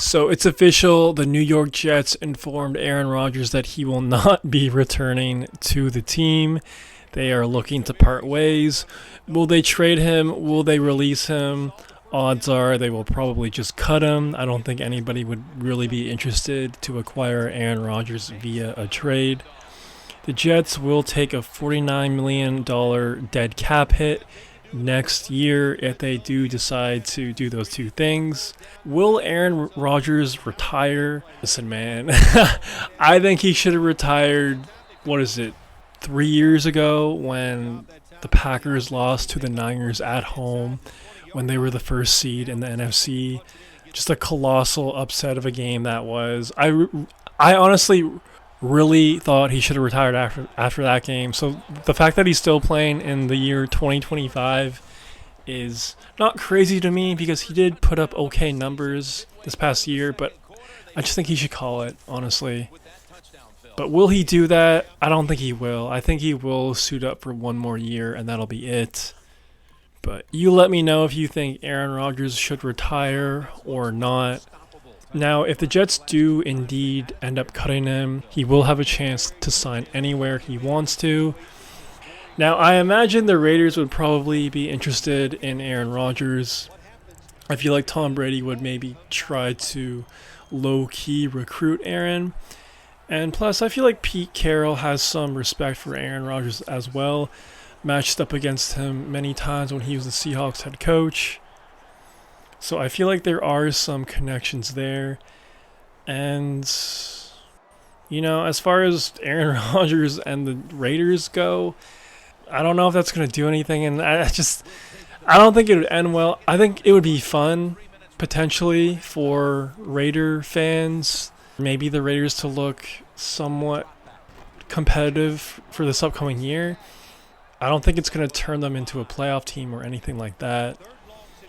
So it's official. The New York Jets informed Aaron Rodgers that he will not be returning to the team. They are looking to part ways. Will they trade him? Will they release him? Odds are they will probably just cut him. I don't think anybody would really be interested to acquire Aaron Rodgers via a trade. The Jets will take a $49 million dead cap hit next year if they do decide to do those two things. Will Aaron Rodgers retire? Listen, man, I think he should have retired, 3 years ago when the Packers lost to the Niners at home when they were the first seed in the NFC. Just a colossal upset of a game that was. I honestly really thought he should have retired after that game. So the fact that he's still playing in the year 2025 is not crazy to me because he did put up okay numbers this past year, but I just think he should call it, honestly. But will he do that? I don't think he will. I think he will suit up for one more year, and that'll be it. But you let me know if you think Aaron Rodgers should retire or not. Now, if the Jets do indeed end up cutting him, he will have a chance to sign anywhere he wants to. Now, I imagine the Raiders would probably be interested in Aaron Rodgers. I feel like Tom Brady would maybe try to low-key recruit Aaron. And plus, I feel like Pete Carroll has some respect for Aaron Rodgers as well. Matched up against him many times when he was the Seahawks head coach. So I feel like there are some connections there. And, as far as Aaron Rodgers and the Raiders go, I don't know if that's going to do anything. And I don't think it would end well. I think it would be fun, potentially, for Raider fans. Maybe the Raiders to look somewhat competitive for this upcoming year. I don't think it's going to turn them into a playoff team or anything like that.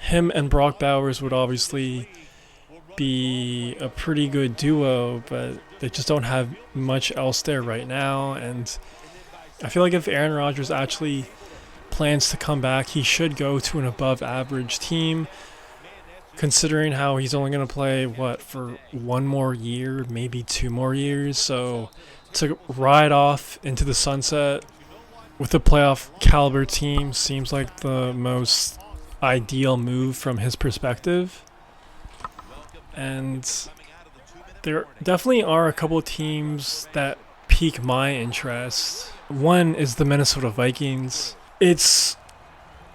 Him and Brock Bowers would obviously be a pretty good duo, but they just don't have much else there right now. And I feel like if Aaron Rodgers actually plans to come back, he should go to an above-average team, considering how he's only going to play, for one more year, maybe 2 more years. So to ride off into the sunset with a playoff caliber team seems like the most ideal move from his perspective. And there definitely are a couple of teams that pique my interest. One is the Minnesota Vikings. It's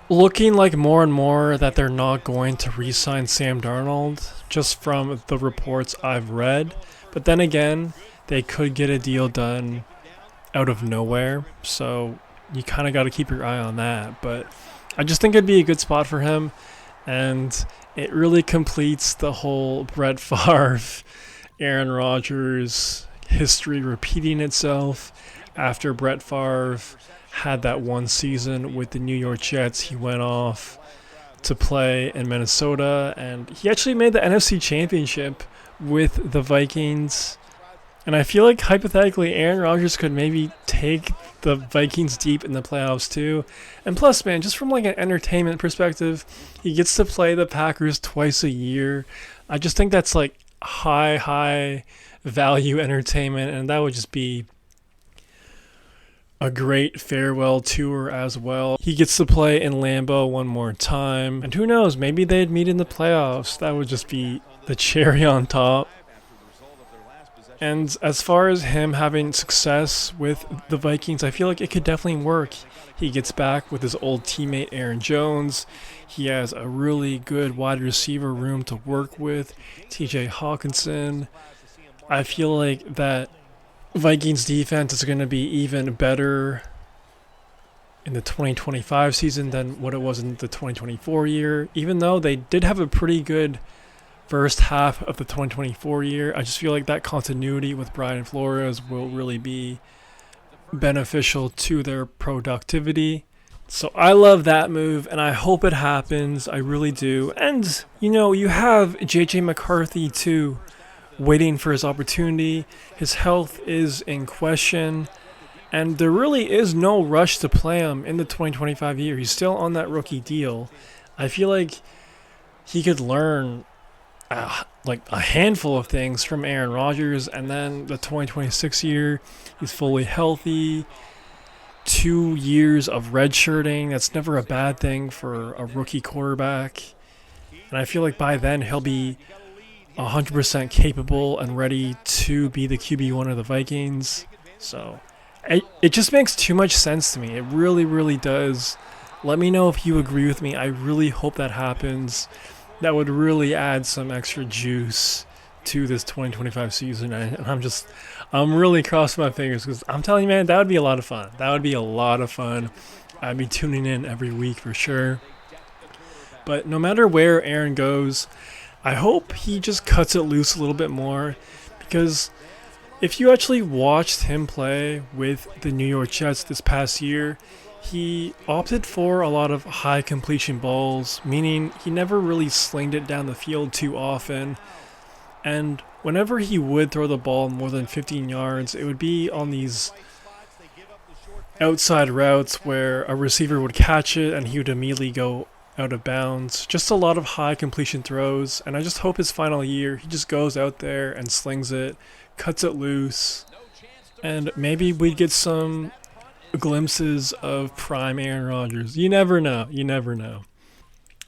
looking like more and more that they're not going to re-sign Sam Darnold, just from the reports I've read. But then again, they could get a deal done out of nowhere. So you kind of got to keep your eye on that. But I just think it'd be a good spot for him. And it really completes the whole Brett Favre, Aaron Rodgers history repeating itself. After Brett Favre had that one season with the New York Jets, he went off to play in Minnesota. And he actually made the NFC Championship with the Vikings. And I feel like, hypothetically, Aaron Rodgers could maybe take the Vikings deep in the playoffs, too. And plus, man, just from, an entertainment perspective, he gets to play the Packers twice a year. I just think that's, high value entertainment, and that would just be a great farewell tour as well. He gets to play in Lambeau one more time. And who knows, maybe they'd meet in the playoffs. That would just be the cherry on top. And as far as him having success with the Vikings, I feel like it could definitely work. He gets back with his old teammate Aaron Jones. He has a really good wide receiver room to work with, TJ Hawkinson. I feel like that Vikings defense is going to be even better in the 2025 season than what it was in the 2024 year, even though they did have a pretty good first half of the 2024 year. I just feel like that continuity with Brian Flores will really be beneficial to their productivity. So I love that move, and I hope it happens. I really do. And, you have J.J. McCarthy, too, waiting for his opportunity. His health is in question, and there really is no rush to play him in the 2025 year. He's still on that rookie deal. I feel like he could learn like a handful of things from Aaron Rodgers, and then the 2026 year, he's fully healthy. 2 years of redshirting, that's never a bad thing for a rookie quarterback. And I feel like by then he'll be 100% capable and ready to be the QB1 of the Vikings. So it just makes too much sense to me. It really, really does. Let me know if you agree with me. I really hope that happens. That would really add some extra juice to this 2025 season. And I'm really crossing my fingers because I'm telling you, man, that would be a lot of fun. That would be a lot of fun. I'd be tuning in every week for sure. But no matter where Aaron goes, I hope he just cuts it loose a little bit more, because if you actually watched him play with the New York Jets this past year, he opted for a lot of high completion balls, meaning he never really slinged it down the field too often. And whenever he would throw the ball more than 15 yards, it would be on these outside routes where a receiver would catch it and he would immediately go out of bounds. Just a lot of high completion throws, and I just hope his final year he just goes out there and slings it, cuts it loose, and maybe we get some glimpses of prime Aaron Rodgers. You never know. You never know.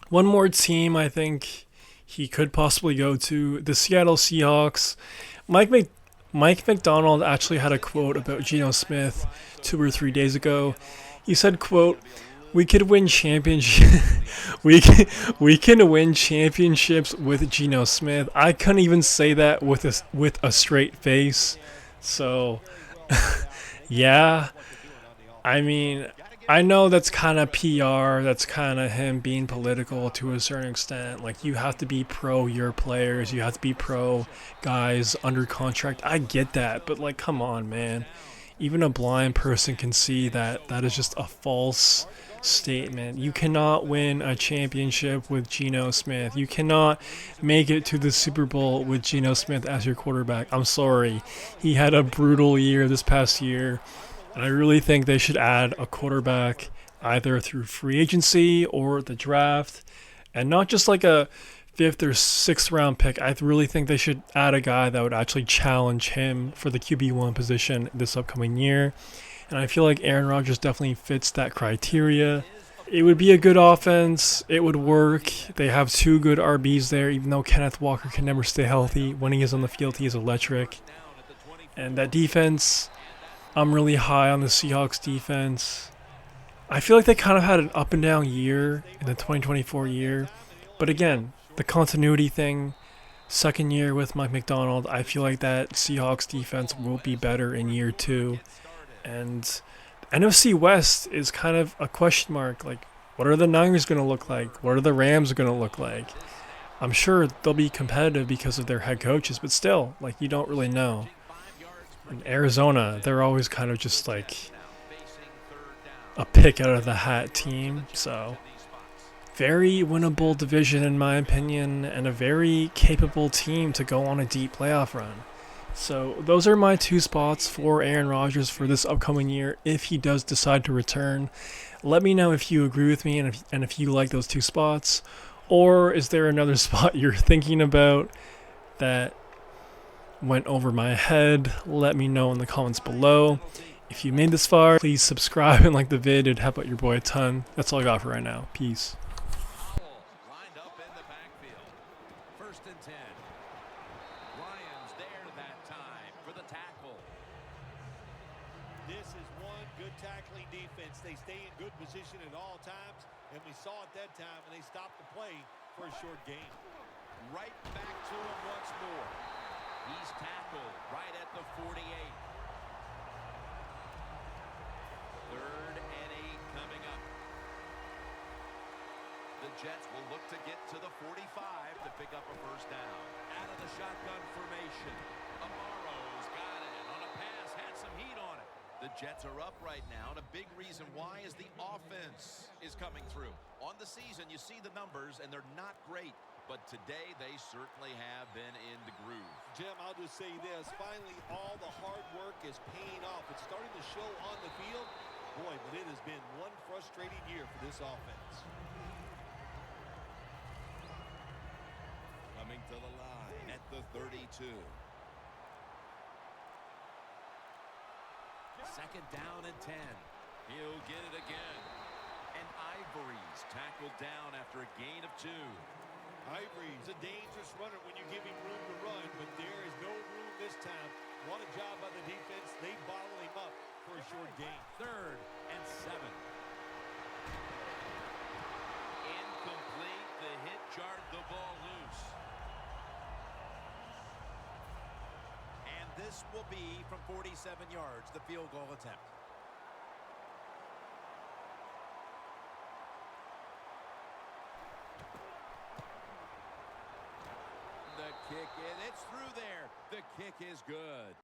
One more team I think he could possibly go to, the Seattle Seahawks. Mike McDonald actually had a quote about Geno Smith 2 or 3 days ago. He said, quote, "We could win we can win championships with Geno Smith." I couldn't even say that with a straight face. So, yeah. I mean, I know that's kind of PR. That's kind of him being political to a certain extent. Like, you have to be pro your players. You have to be pro guys under contract. I get that, but like, come on, man. Even a blind person can see that that is just a false statement. You cannot win a championship with Geno Smith. You cannot make it to the Super Bowl with Geno Smith as your quarterback. I'm sorry. He had a brutal year this past year, and I really think they should add a quarterback either through free agency or the draft, and not just like a 5th or 6th round pick. I really think they should add a guy that would actually challenge him for the QB1 position this upcoming year. And I feel like Aaron Rodgers definitely fits that criteria. It would be a good offense. It would work. They have 2 good RBs there, even though Kenneth Walker can never stay healthy. When he is on the field, he is electric. And that defense, I'm really high on the Seahawks defense. I feel like they kind of had an up and down year in the 2024 year. But again, the continuity thing, second year with Mike McDonald, I feel like that Seahawks defense will be better in year 2. And NFC West is kind of a question mark. Like, what are the Niners going to look like? What are the Rams going to look like? I'm sure they'll be competitive because of their head coaches, but still, like, you don't really know. In Arizona, they're always kind of just like a pick out of the hat team. So, very winnable division in my opinion, and a very capable team to go on a deep playoff run. So those are my 2 spots for Aaron Rodgers for this upcoming year if he does decide to return. Let me know if you agree with me and if you like those 2 spots. Or is there another spot you're thinking about that went over my head? Let me know in the comments below. If you made this far, please subscribe and like the vid. It'd help out your boy a ton. That's all I got for right now. Peace. Lined up in the backfield. 1st and 10. Ryan's there that time for the tackle. This is one good tackling defense. They stay in good position at all times, and we saw it that time, and they stopped the play for a short gain. Right back to him once more. He's tackled right at the 48. 3rd and 8 coming up. The Jets will look to get to the 45 to pick up a 1st down. Out of the shotgun formation. Amaro's got it on a pass, had some heat on it. The Jets are up right now, and a big reason why is the offense is coming through. On the season, you see the numbers, and they're not great. But today, they certainly have been in the groove. Jim, I'll just say this. Finally, all the hard work is paying off. It's starting to show on the field. Boy, but it has been one frustrating year for this offense. Coming to the line, and 22. Second down and 10. He'll get it again. And Ivory's tackled down after a gain of 2. Ivory's a dangerous runner when you give him room to run, but there is no room this time. What a job by the defense. They bottle him up for a short gain. Third and 7. Incomplete. The hit jarred the ball loose. And this will be from 47 yards, the field goal attempt. The kick, it's through there. The kick is good.